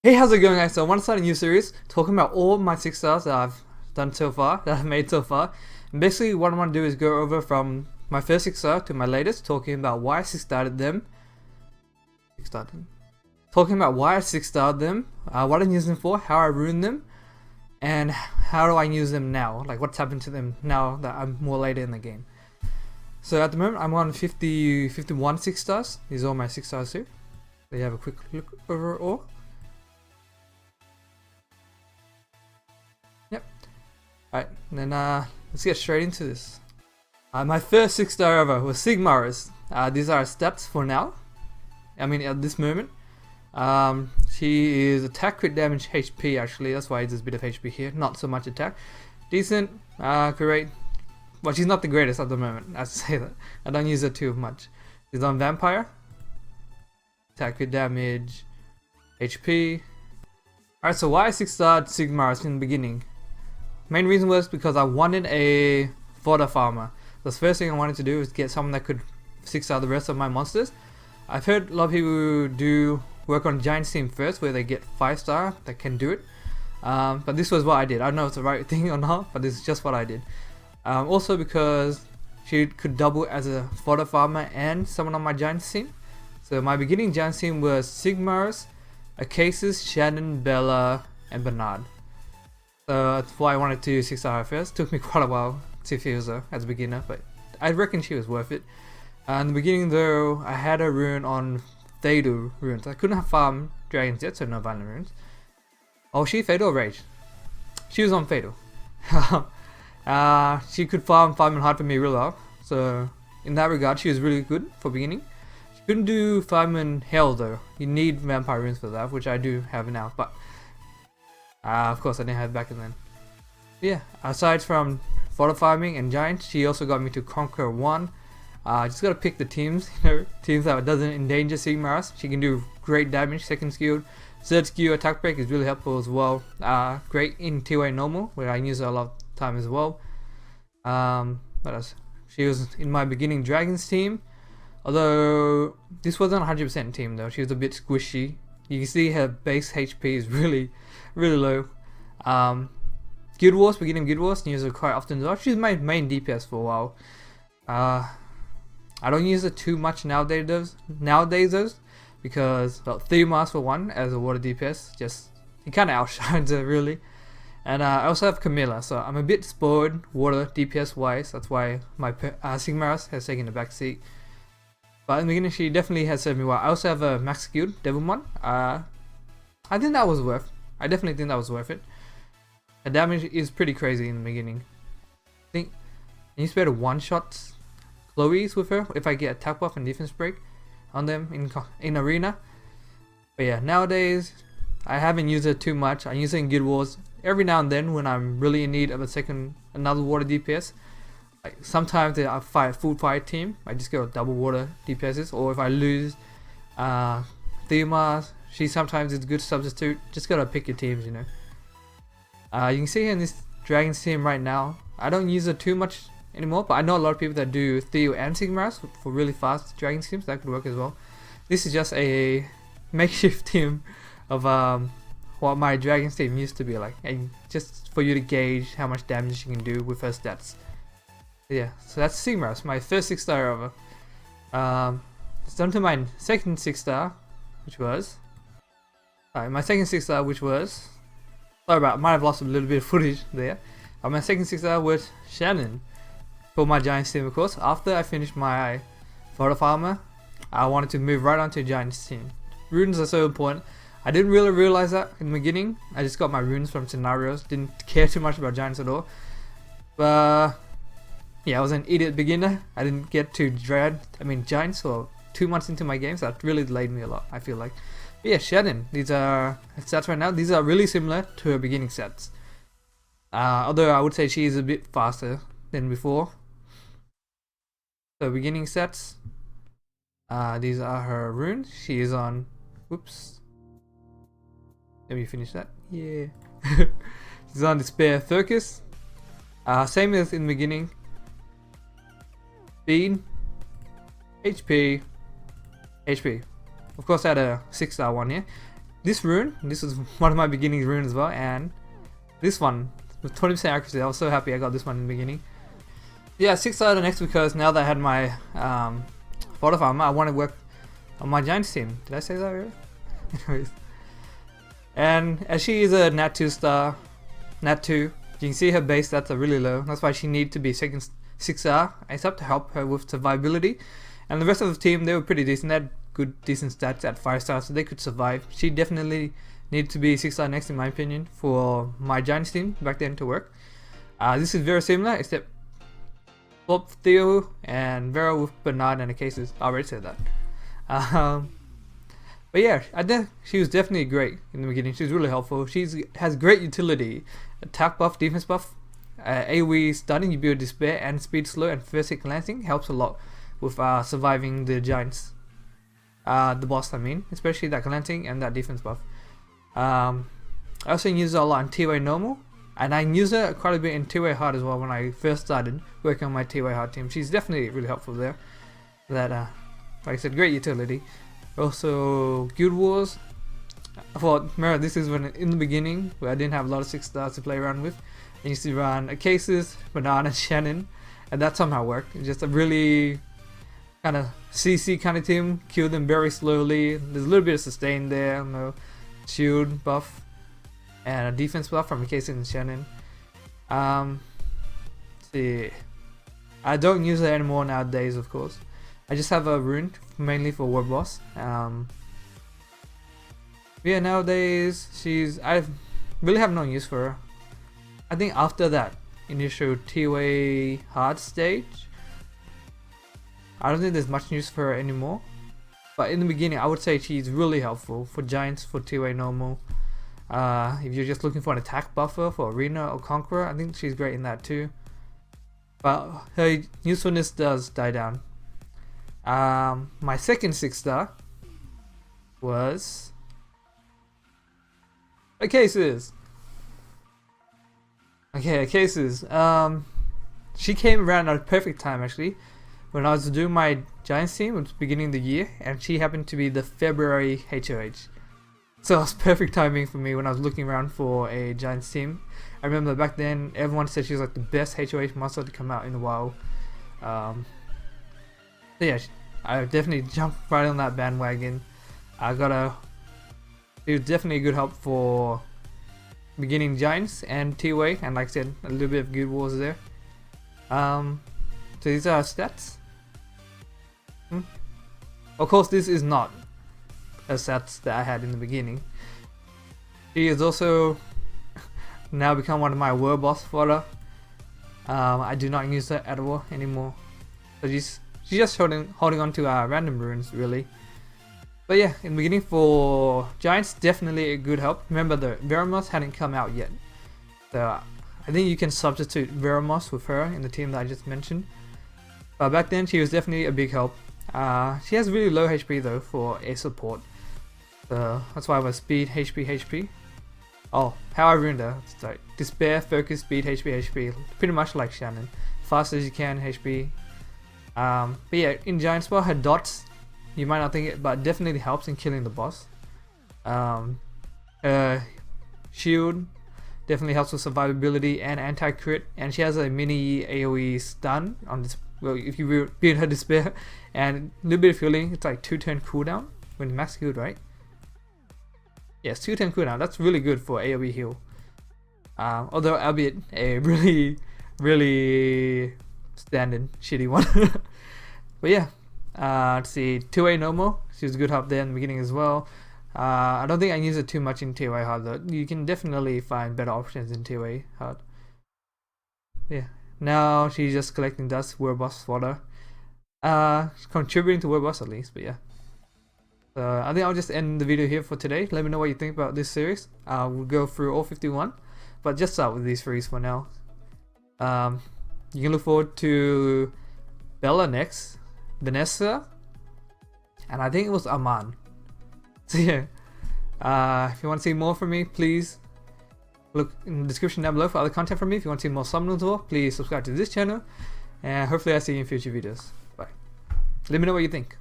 Hey, how's it going, guys? So I want to start a new series talking about all my 6 stars that I've done so far, that I've made so far. And basically what I want to do is go over from my first 6 star to my latest, talking about why I 6-starred them. Talking about why I 6-starred them, what I use them for, how I ruined them, and how do I use them now, like what's happened to them now that I'm more later in the game. So at the moment I'm on 51 6 stars. These are all my 6 stars here. So you have a quick look over it all. Yep. Alright, then let's get straight into this. My first 6-star ever was Sigmarus. These are stats for now. I mean at this moment. She is attack, crit damage, HP actually. That's why there's a bit of HP here. Not so much attack. Decent, great. Well, she's not the greatest at the moment. I have to say that. I don't use her too much. She's on Vampire. Attack, crit damage, HP. Alright, so why I 6-starred Sigmarus in the beginning? Main reason was because I wanted a fodder farmer. The first thing I wanted to do was get someone that could 6-star the rest of my monsters. I've heard a lot of people do work on Giant Team first, where they get 5-star that can do it. But this was what I did. I don't know if it's the right thing or not, but this is just what I did. Also because she could double as a fodder farmer and someone on my Giant Team. So my beginning Giant Team was Sigmarus, Acasis, Shannon, Bella, and Bernard. So that's why I wanted to 6-star her first. Took me quite a while to fuse her as a beginner, but I reckon she was worth it. In the beginning though, I had a rune on Fatal runes. I couldn't have farmed dragons yet, so no violent runes. Oh, she Fatal or Rage? She was on Fatal. She could farm and hard for me real well. So in that regard, she was really good for beginning. She couldn't do farm and hell though. You need vampire runes for that, which I do have now. But of course, I didn't have it back then. But yeah, aside from fodder farming and giants, she also got me to Conquer 1. Just gotta pick the teams, teams that doesn't endanger Sigmarus. She can do great damage, second skill. Third skill, attack break is really helpful as well. Great in TOA normal, where I use her a lot of time as well. What else? She was in my beginning Dragons team. Although, this wasn't 100% team though, she was a bit squishy. You can see her base HP is really low. Guild Wars, beginning Guild Wars, use her quite often as well. She's my main DPS for a while. I don't use it too much nowadays though, because well, Sigmarus for one as a water DPS, just he kind of outshines her really. And I also have Camilla, so I'm a bit spoiled water DPS wise. That's why my Sigmarus has taken the back seat. But in the beginning, she definitely has served me well. I also have a max skilled Devilmon. I think that was worth. I definitely think that was worth it. The damage is pretty crazy in the beginning. I think I used to be able to one-shot Chloe's with her if I get attack buff and defense break on them in arena. But yeah, nowadays I haven't used it too much. I use it in Guild Wars every now and then when I'm really in need of another water DPS. Like sometimes I fight a full fight team, I just go double water DPSs, or if I lose Sigmarus, she sometimes is a good substitute. Just gotta pick your teams, you know. You can see here in this Dragons team right now, I don't use it too much anymore, but I know a lot of people that do Theo and Sigmarus for really fast Dragon teams. That could work as well. This is just a makeshift team of what my Dragons team used to be like, and just for you to gauge how much damage you can do with her stats. Yeah, so that's Sigmarus, my first 6-star ever. It's done to my second 6-star, which was my second 6-star, which was sorry about, I might have lost a little bit of footage there. My second 6-star was Shannon for my Giants team, of course. After I finished my fodder farmer, I wanted to move right on to Giants team. Runes are so important. I didn't really realize that in the beginning. I just got my runes from scenarios. Didn't care too much about Giants at all. But yeah, I was an idiot beginner. I didn't get to Giants for 2 months into my game, so that really delayed me a lot, I feel like. But yeah, Shannon, these are stats right now. These are really similar to her beginning stats. Although I would say she is a bit faster than before. So beginning stats. These are her runes. She is on. Whoops. Let me finish that. Yeah. She's on Despair Focus. Same as in the beginning. Speed. HP. Of course, I had a 6-star one here. this rune, this is one of my beginning runes as well, and this one with 20% accuracy. I was so happy I got this one in the beginning. Yeah, 6-star the next because now that I had my photo farm, I want to work on my giant team. Did I say that earlier? Anyways. And as she is a nat 2 star, nat 2, you can see her base stats are really low. That's why she needs to be second 6-star ASAP to help her with survivability. And the rest of the team, they were pretty decent. They had good, decent stats at 5-star, so they could survive. She definitely needed to be 6-star next, in my opinion, for my giant team back then to work. This is very similar, except Bob, Theo, and Vera with Bernard and Acasis. I already said that. But yeah, I think she was definitely great in the beginning. She was really helpful. She has great utility. Attack buff, defense buff, AoE stunning, you build despair, and speed slow and first hit glancing helps a lot with surviving the giants. The boss, I mean, especially that glancing and that defense buff. I also use her a lot in T-Way normal, and I use her quite a bit in T-Way hard as well when I first started working on my T-Way hard team. She's definitely really helpful there. That, like I said, great utility. Also, Guild Wars. I thought, remember, this is when in the beginning where I didn't have a lot of 6-stars to play around with. I used to run Acasis, Banana, Shannon, and that somehow worked. It's just a really kind of CC kind of team. Kill them very slowly. There's a little bit of sustain there, you know, shield buff, and a defense buff from Acasis and Shannon. Let's see, I don't use it anymore nowadays, of course. I just have a rune mainly for War Boss. Yeah, nowadays I really have no use for her. I think after that initial T-Way hard stage, I don't think there's much use for her anymore. But in the beginning, I would say she's really helpful for giants, for T-Way normal. If you're just looking for an attack buffer for Arena or Conqueror, I think she's great in that too. But her usefulness does die down. My second 6-star was Acasis. Okay, Acasis. She came around at a perfect time actually. When I was doing my Giants team, it was beginning of the year, and she happened to be the February HOH. So it was perfect timing for me when I was looking around for a Giants team. I remember back then everyone said she was like the best HOH monster to come out in a while. So yeah, I definitely jumped right on that bandwagon. It was definitely a good help for beginning Giants and T-Way, and like I said, a little bit of Guild Wars there. So these are stats. Of course, this is not a stats that I had in the beginning. She is also now become one of my War Boss fodder. I do not use her at all anymore. So she's just holding on to random runes really. But yeah, in the beginning for Giants, definitely a good help. Remember, the Veramos hadn't come out yet, so I think you can substitute Veramos with her in the team that I just mentioned. But back then she was definitely a big help. She has really low HP though for a support, so that's why I was speed, HP. Oh, how I ruined her. It's like despair, focus, speed, HP. Pretty much like Shannon. Fast as you can, HP. But yeah, in Giant Spell, her dots, you might not think it, but definitely helps in killing the boss. Shield definitely helps with survivability and anti-crit, and she has a mini AoE stun on this. Well, if you build her despair, and a little bit of healing. It's like 2-turn cooldown when max healed, right? Yes, 2-turn cooldown. That's really good for AoE heal. Although albeit a really standard shitty one. But yeah, let's see, 2A normal. She was a good help there in the beginning as well. I don't think I use it too much in 2A hard though. You can definitely find better options in 2A hard. Yeah. Now she's just collecting dust, War Boss fodder. Contributing to War Boss at least, but yeah. I think I'll just end the video here for today. Let me know what you think about this series. We'll go through all 51, but just start with these 3s for now. You can look forward to Bella next, Vanessa, and I think it was Aman. So yeah, if you want to see more from me, please look in the description down below for other content from me. If you want to see more summoners, please subscribe to this channel, and hopefully I'll see you in future videos. Bye. Let me know what you think.